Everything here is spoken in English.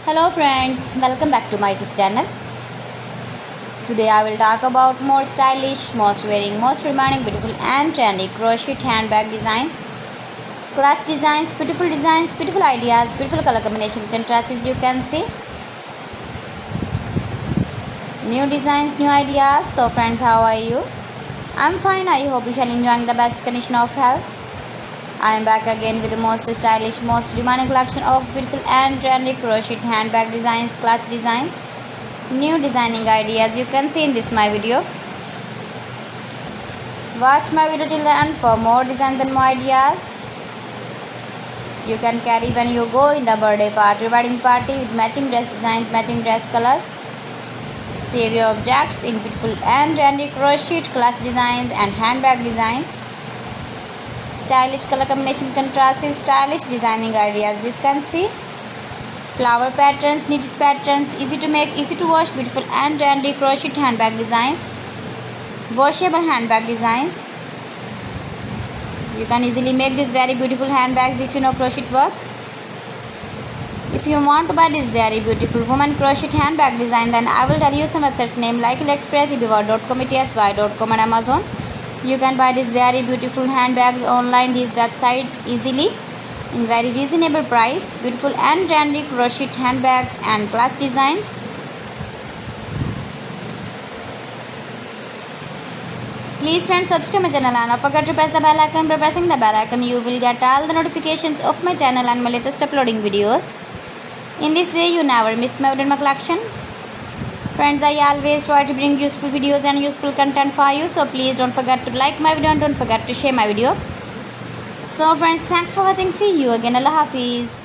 Hello friends, welcome back to my YouTube channel. Today I will talk about more stylish, most wearing, most demanding, beautiful and trendy crochet handbag designs, clutch designs, beautiful ideas, beautiful color combination contrasts as you can see. New designs, new ideas. So friends, how are you? I'm fine. I hope you shall enjoying the best condition of health. I am back again with the most stylish, most demanding collection of beautiful and trendy crochet handbag designs, clutch designs, new designing ideas you can see in this my video. Watch my video till the end for more designs and more ideas. You can carry when you go in the birthday party, wedding party with matching dress designs, matching dress colors. Save your objects in beautiful and trendy crochet clutch designs and handbag designs. Stylish color combination contrasts, stylish designing ideas you can see. Flower patterns, knitted patterns, easy to make, easy to wash, beautiful and trendy crochet handbag designs, washable handbag designs. You can easily make these very beautiful handbags if you know crochet work. If you want to buy this very beautiful woman crochet handbag design, then I will tell you some websites name like AliExpress, eBay.com, etsy.com and Amazon. You can buy these very beautiful handbags online, these websites easily in very reasonable price. Beautiful and trendy crochet handbags and clutch designs. Please friends, subscribe my channel and don't forget to press the bell icon. By pressing the bell icon you will get all the notifications of my channel and my latest uploading videos. In this way you never miss my collection. Friends, I always try to bring useful videos and useful content for you. So please don't forget to like my video and don't forget to share my video. So friends, thanks for watching. See you again. Allah Hafiz.